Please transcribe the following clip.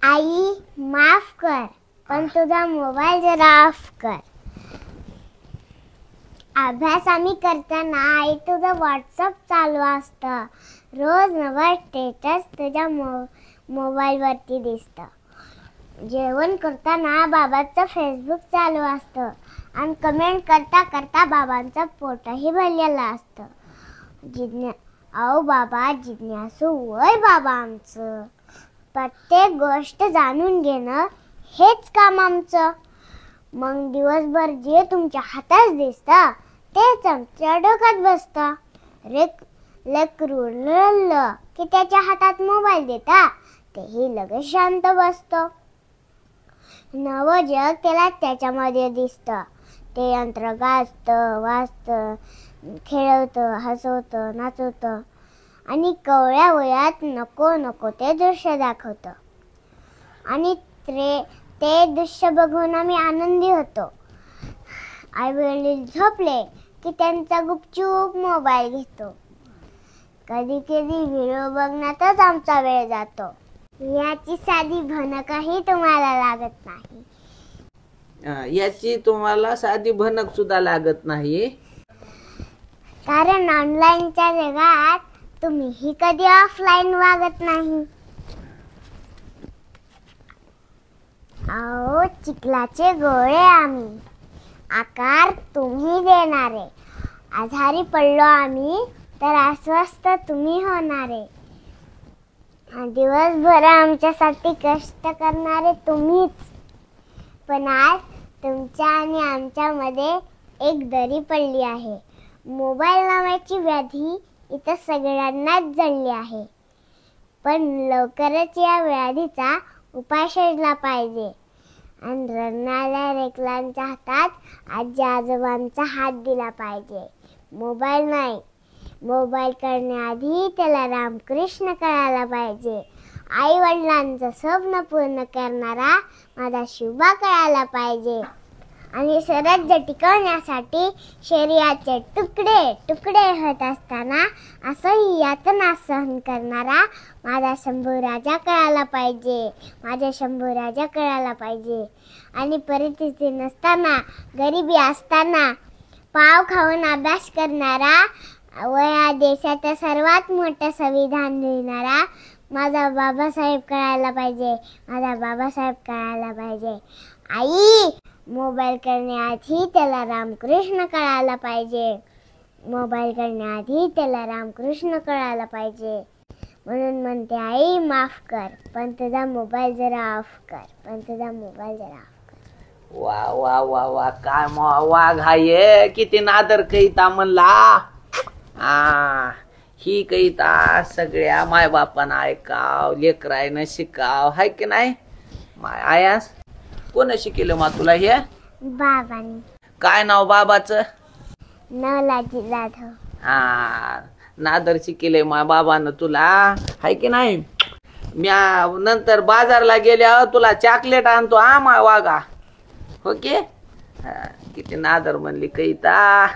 आई माफ कर, पण तुझा मोबाईल जरा ऑफ कर. अभ्यास आम्ही करताना आई तुझं व्हॉट्सअप चालू असतं. रोज नवा स्टेटस तुझ्या मोबाईल वरती दिसतं. जेवण करताना बाबाचं फेसबुक चालू असतं आणि कमेंट करता करता बाबांचं पोटही भरलेलं असतं. अहो बाबा जिज्ञासू वय बाबा आमचं. प्रत्येक गोष्ट जाणून घेणं हेच काम आमचं. मग दिवसभर जे तुमच्या हातात दिसतं तेच आमच्या डोक्यात बसतं. लेकरू रडलं की त्याच्या हातात मोबाईल देता तेही लगेच शांत बसतं. नवं जग त्याला त्याच्यामध्ये दिसतं. ते यंत्र गाजतं, वाजतं, खेळवतं, हसवतं, नाचवतं आणि कवळ्या वयात नको नको ते दृश्य दाखवतं. आणि ते दृश्य बघून आम्ही आनंदी होतो. आई वडील झोपले की त्यांचा गुपचूप मोबाईल घेतो. कधी कधी व्हिडिओ बघण्यातच आमचा वेळ जातो. याची साधी भनकही तुम्हाला लागत नाही. याची तुम्हाला साधी भनक सुद्धा लागत नाही, कारण ऑनलाईनच्या जगात तुम्हीही कधी ऑफलाईन वागत नाही. अहो चिखलाचे गोळे आम्ही, आकार तुम्ही देणारे. आजारी पडलो आम्ही तर अस्वस्थ तुम्ही होणारे. दिवसभर आमच्यासाठी कष्ट करणारे तुम्हीच. पण आज तुमच्या आणि आमच्यामध्ये एक दरी पडली आहे. मोबाईल नावाची व्याधी इथं सगळ्यांनाच जडली आहे. पण लवकरच या व्याधीचा उपाय शोधला पाहिजे आणि रडणाऱ्या लेकरांच्या हातात आजी आजोबांचा हात दिला पाहिजे. मोबाईल नाही, मोबाईल करण्याआधी त्याला रामकृष्ण कळायला पाहिजे. आई वडिलांचं स्वप्न पूर्ण करणारा माझा शिवबा कळायला पाहिजे. आणि स्वराज्य टिकवण्यासाठी शरीराचे तुकडे तुकडे होत असताना असंही यातना सहन करणारा माझा शंभूराजा कळायला पाहिजे. माझा शंभूराजा कळायला पाहिजे. आणि परिस्थिती नसताना, गरिबी असताना पाव खाऊन अभ्यास करणारा व या देशाचं सर्वात मोठं संविधान लिहिणारा माझा बाबासाहेब कळायला पाहिजे. माझा बाबासाहेब कळायला पाहिजे. आई मोबाईल करण्याआधी त्याला रामकृष्ण कळायला पाहिजे. मोबाईल करण्याआधी त्याला रामकृष्ण कळायला पाहिजे. म्हणून म्हणते आई माफ कर, पण तुझा मोबाईल जरा ऑफ कर. पण तुझा मोबाईल जरा ऑफ कर. वा वा वा वा, काय वाघ हाय, किती नादर कविता म्हणला. ही कविता सगळ्या मायबापांना ऐकाव, लेकरायनं शिकाव, हाय की नाही. माय आयास कोण शिकलं मा तुला हे? बाबांनी. काय नाव बाबाचं? नवलाजी जाधव. नादर शिकले मा बाबानं तुला, हाय की नाही. म्या नंतर बाजारला गेल्यावर तुला चॉकलेट आणतो मा वागा. ओके, किती नादर म्हणली कविता.